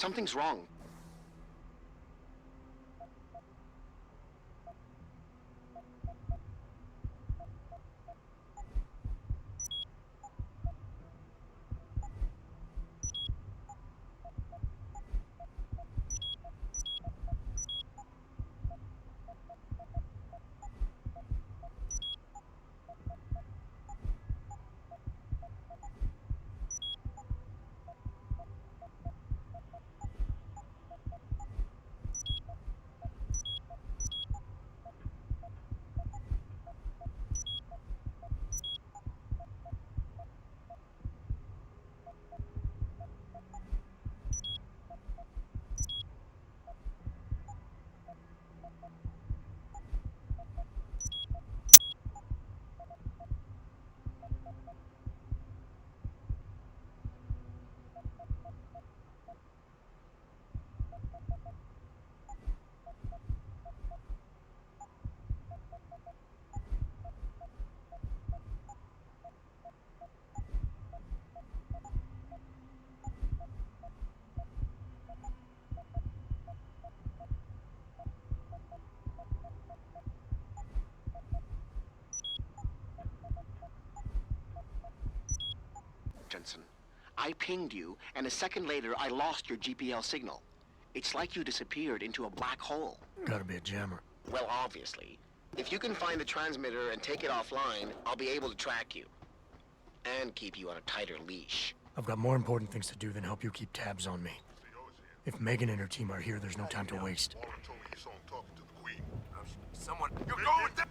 Something's wrong. I pinged you, and a second later I lost your GPL signal. It's like you disappeared into a black hole. Gotta be a jammer. Well, obviously. If you can find the transmitter and take it offline, I'll be able to track you. And keep you on a tighter leash. I've got more important things to do than help you keep tabs on me. If Megan and her team are here, there's no time to waste. Someone... You're going down!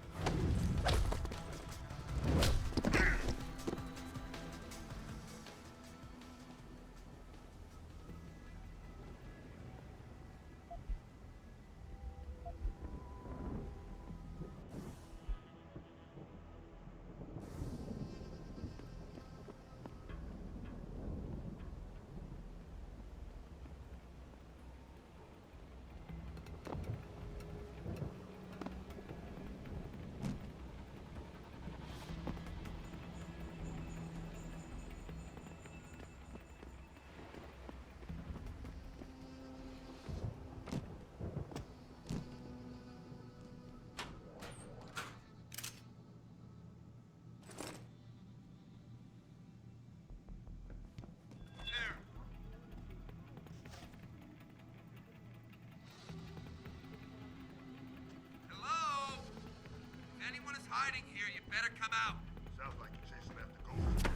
Hiding here, you better come out. Sounds like you're chasing after ghosts.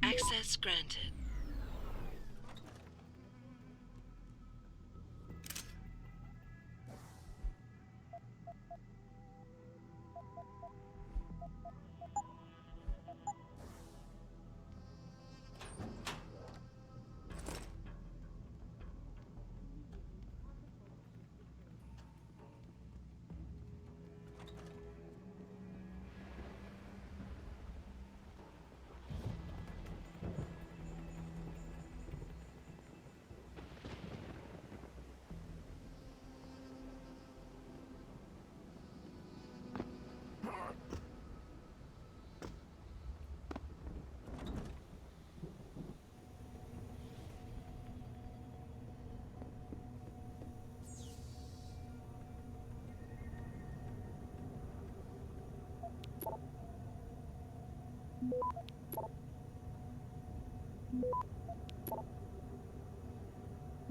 Access granted.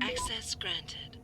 Access granted.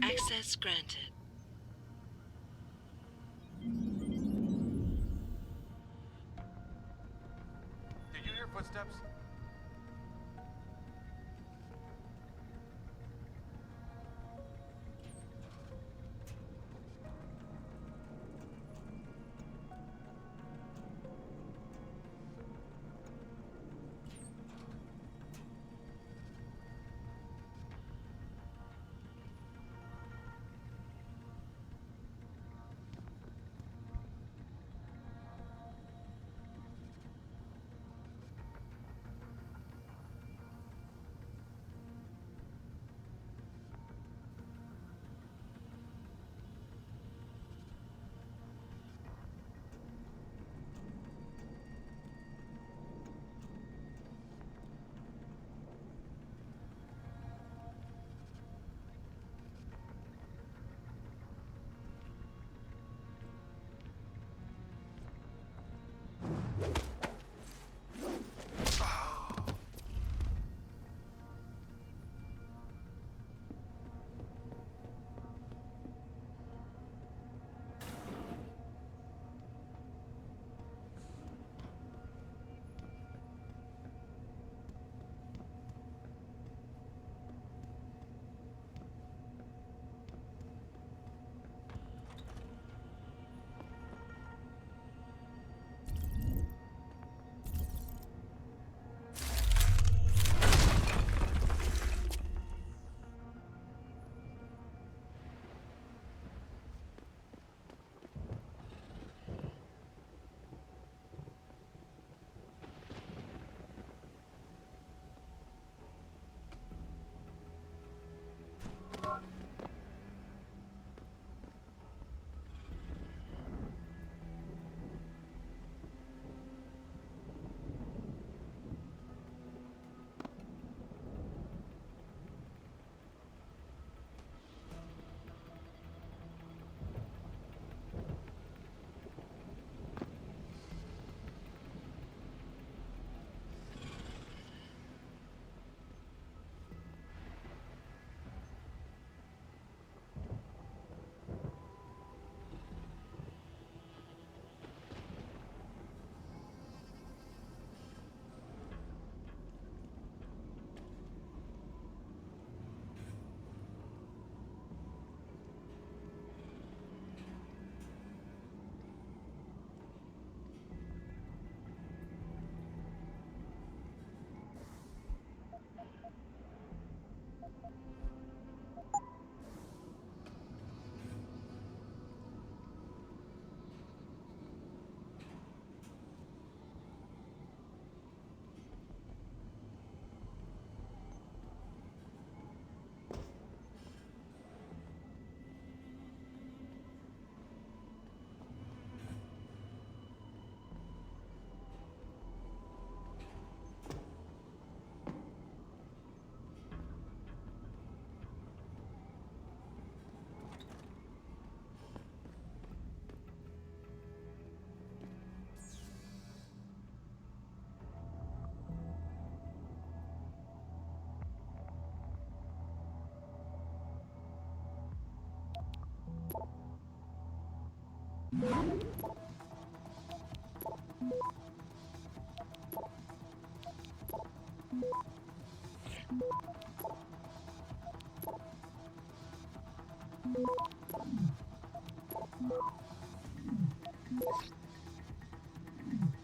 Access granted. Did you hear footsteps?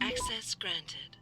Access granted.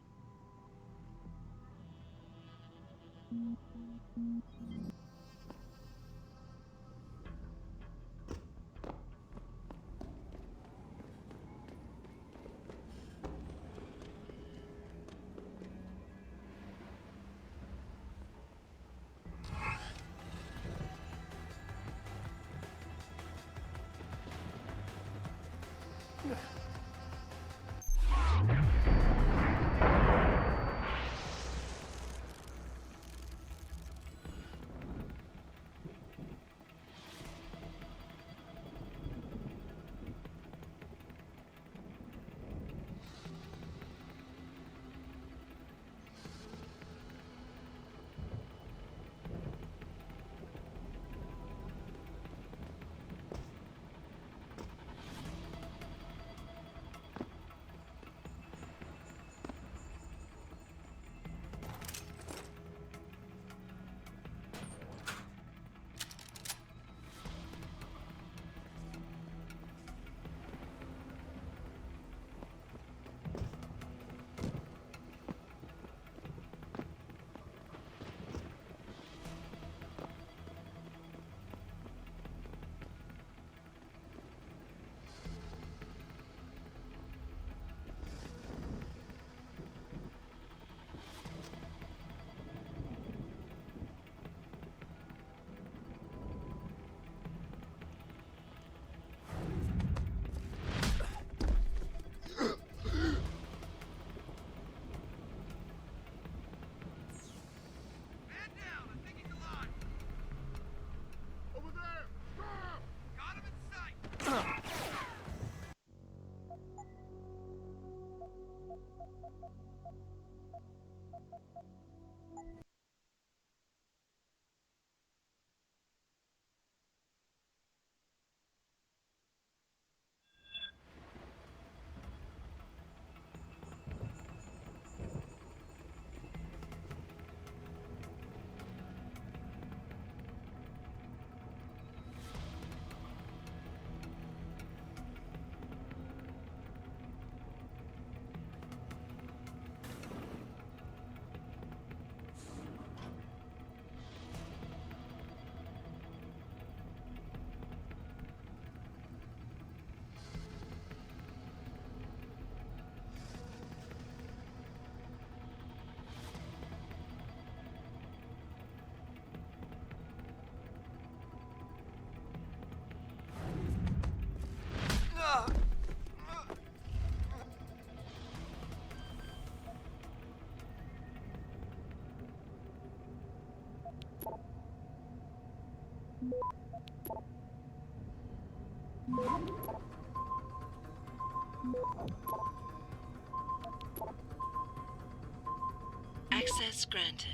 Access granted.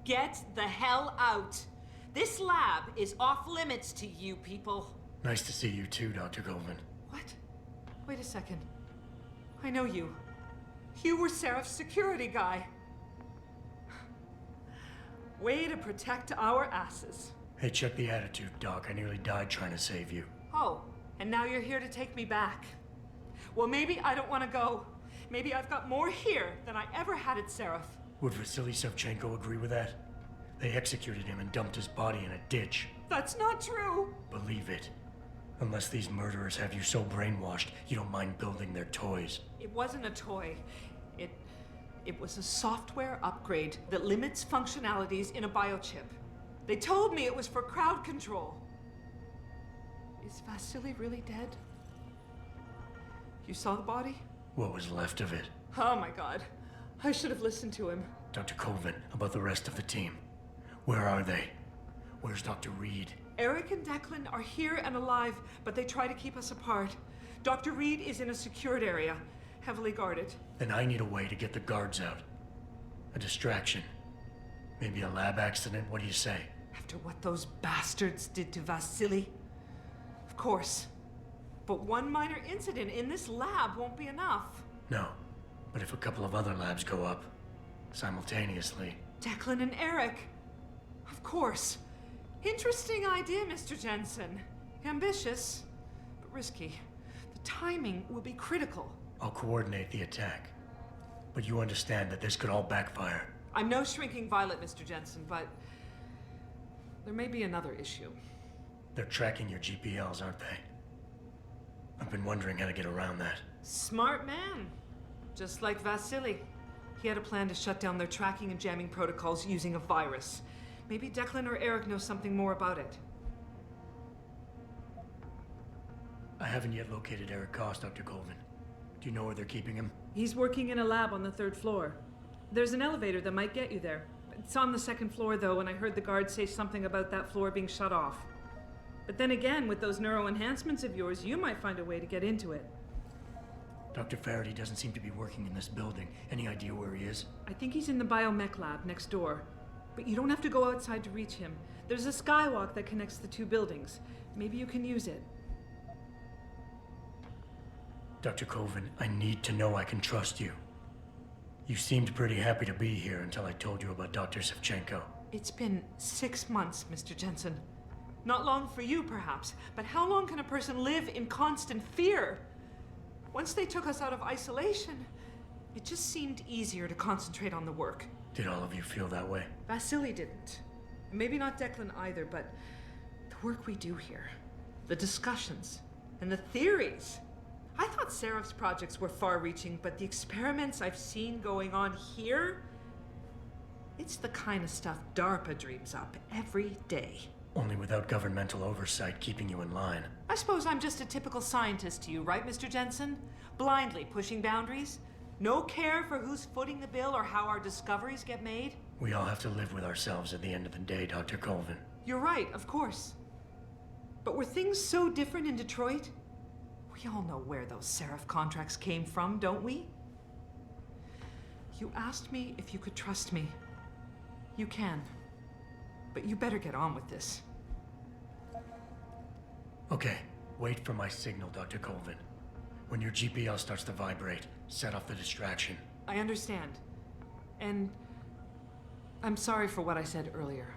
Get the hell out! This lab is off limits to you people. Nice to see you too, Dr. Goldman. What? Wait a second. I know you. You were Seraph's security guy. Way to protect our asses. Hey, check the attitude, Doc. I nearly died trying to save you. Oh, and now you're here to take me back. Well, maybe I don't want to go. Maybe I've got more here than I ever had at Seraph. Would Vasily Savchenko agree with that? They executed him and dumped his body in a ditch. That's not true. Believe it. Unless these murderers have you so brainwashed, you don't mind building their toys. It wasn't a toy. It was a software upgrade that limits functionalities in a biochip. They told me it was for crowd control. Is Vasily really dead? You saw the body? What was left of it? Oh my god. I should have listened to him. Dr. Colvin, about the rest of the team. Where are they? Where's Dr. Reed? Eric and Declan are here and alive, but they try to keep us apart. Dr. Reed is in a secured area, heavily guarded. Then I need a way to get the guards out. A distraction. Maybe a lab accident, what do you say? After what those bastards did to Vasily? Of course. But one minor incident in this lab won't be enough. No. But if a couple of other labs go up, simultaneously... Declan and Eric. Of course. Interesting idea, Mr. Jensen. Ambitious, but risky. The timing will be critical. I'll coordinate the attack. But you understand that this could all backfire. I'm no shrinking violet, Mr. Jensen, but there may be another issue. They're tracking your GPLs, aren't they? I've been wondering how to get around that. Smart man. Just like Vasily. He had a plan to shut down their tracking and jamming protocols using a virus. Maybe Declan or Eric know something more about it. I haven't yet located Eric Koss, Dr. Colvin. Do you know where they're keeping him? He's working in a lab on the 3rd floor. There's an elevator that might get you there. It's on the 2nd floor, though, and I heard the guard say something about that floor being shut off. But then again, with those neuroenhancements of yours, you might find a way to get into it. Dr. Faraday doesn't seem to be working in this building. Any idea where he is? I think he's in the biomech lab next door. But you don't have to go outside to reach him. There's a skywalk that connects the 2 buildings. Maybe you can use it. Dr. Colvin, I need to know I can trust you. You seemed pretty happy to be here until I told you about Dr. Savchenko. It's been 6 months, Mr. Jensen. Not long for you, perhaps, but how long can a person live in constant fear? Once they took us out of isolation, it just seemed easier to concentrate on the work. Did all of you feel that way? Vasily didn't. Maybe not Declan either, but the work we do here, the discussions, and the theories. I thought Seraph's projects were far-reaching, but the experiments I've seen going on here, it's the kind of stuff DARPA dreams up every day. Only without governmental oversight keeping you in line. I suppose I'm just a typical scientist to you, right, Mr. Jensen? Blindly pushing boundaries? No care for who's footing the bill or how our discoveries get made? We all have to live with ourselves at the end of the day, Dr. Colvin. You're right, of course. But were things so different in Detroit? We all know where those Seraph contracts came from, don't we? You asked me if you could trust me. You can. But you better get on with this. Okay, wait for my signal, Dr. Colvin. When your GPL starts to vibrate, set off the distraction. I understand. And I'm sorry for what I said earlier.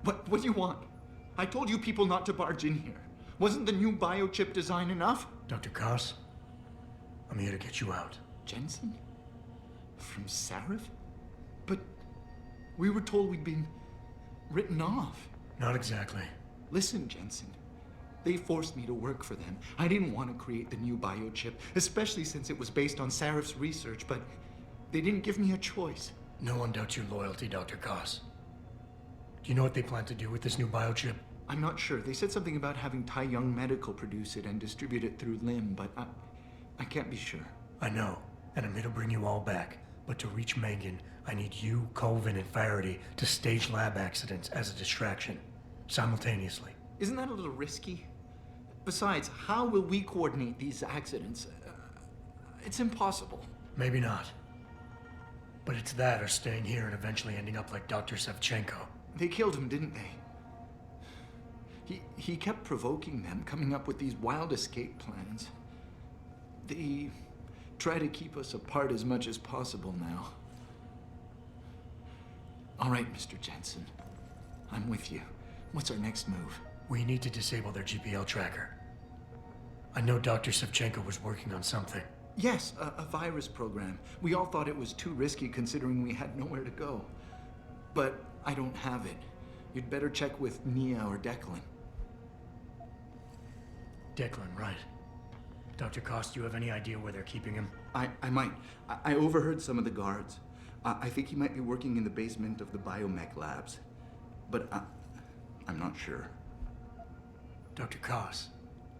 What do you want? I told you people not to barge in here. Wasn't the new biochip design enough? Dr. Koss, I'm here to get you out. Jensen? From Sarif? But we were told we'd been written off. Not exactly. Listen, Jensen. They forced me to work for them. I didn't want to create the new biochip, especially since it was based on Sarif's research, but they didn't give me a choice. No one doubts your loyalty, Dr. Koss. Do you know what they plan to do with this new biochip? I'm not sure. They said something about having Tai Young Medical produce it and distribute it through LIM, but I can't be sure. I know, and I'm here to bring you all back. But to reach Megan, I need you, Colvin, and Faraday to stage lab accidents as a distraction, simultaneously. Isn't that a little risky? Besides, how will we coordinate these accidents? It's impossible. Maybe not. But it's that or staying here and eventually ending up like Dr. Sevchenko. They killed him, didn't they? He kept provoking them, coming up with these wild escape plans. They try to keep us apart as much as possible now. All right, Mr. Jensen. I'm with you. What's our next move? We need to disable their GPL tracker. I know Dr. Sevchenko was working on something. Yes, a virus program. We all thought it was too risky considering we had nowhere to go. But I don't have it. You'd better check with Nia or Declan. Declan, right. Dr. Koss, do you have any idea where they're keeping him? I might. I overheard some of the guards. I think he might be working in the basement of the biomech labs. But I'm not sure. Dr. Koss,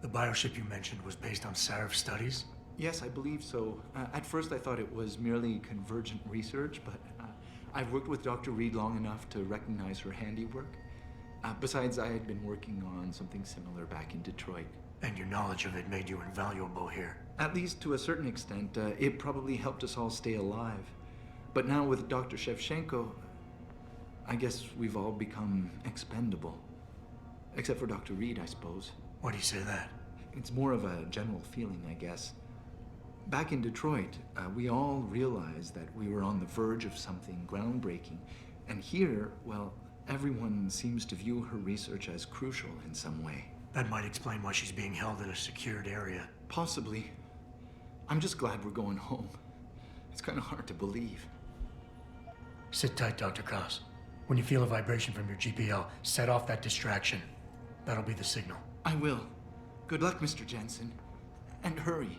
the bioship you mentioned was based on Sarif studies? Yes, I believe so. At first I thought it was merely convergent research, but I've worked with Dr. Reed long enough to recognize her handiwork. Besides, I had been working on something similar back in Detroit. And your knowledge of it made you invaluable here. At least to a certain extent, it probably helped us all stay alive. But now with Dr. Shevchenko, I guess we've all become expendable. Except for Dr. Reed, I suppose. Why do you say that? It's more of a general feeling, I guess. Back in Detroit, we all realized that we were on the verge of something groundbreaking. And here, well, everyone seems to view her research as crucial in some way. That might explain why she's being held in a secured area. Possibly. I'm just glad we're going home. It's kind of hard to believe. Sit tight, Dr. Koss. When you feel a vibration from your GPL, set off that distraction. That'll be the signal. I will. Good luck, Mr. Jensen. And hurry.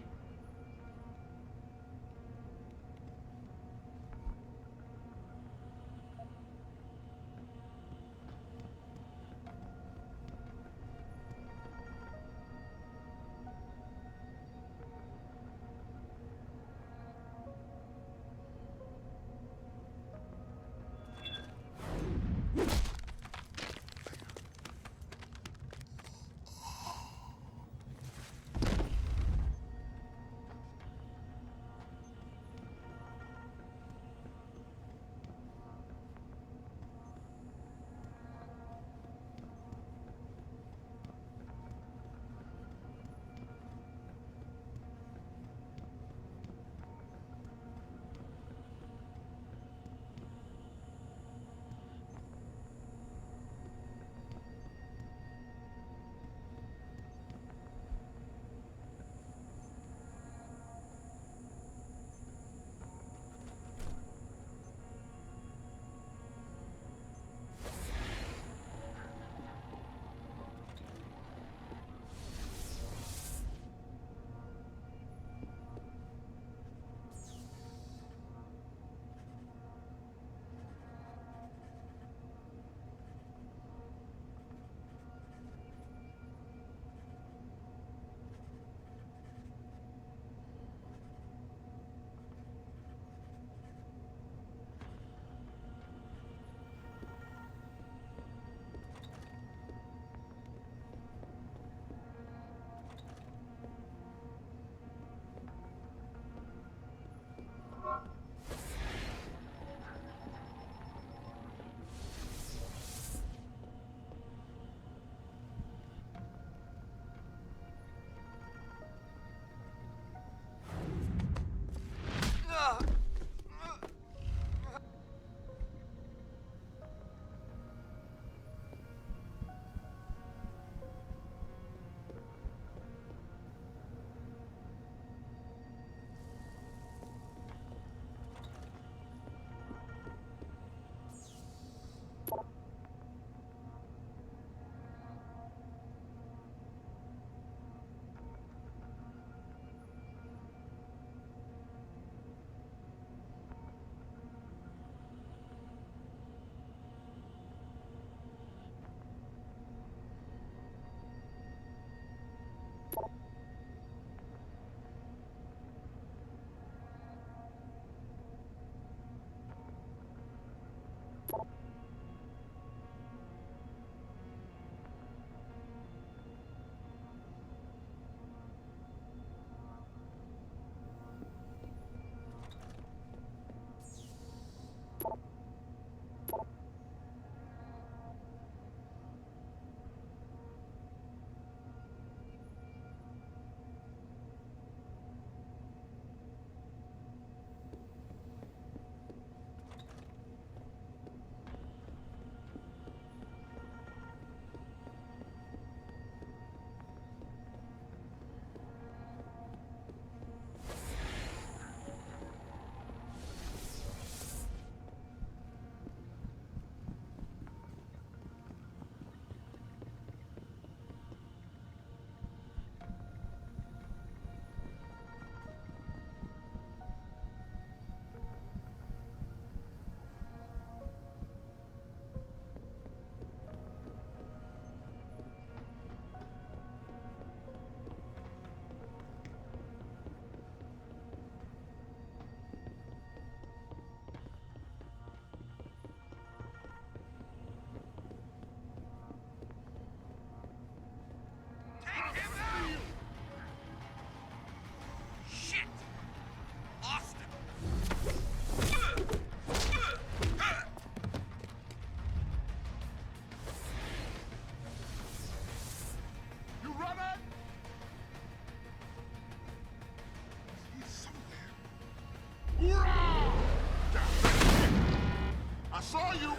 Take him out! Shit! Lost him! You running? He's somewhere. Hoorah! I saw you.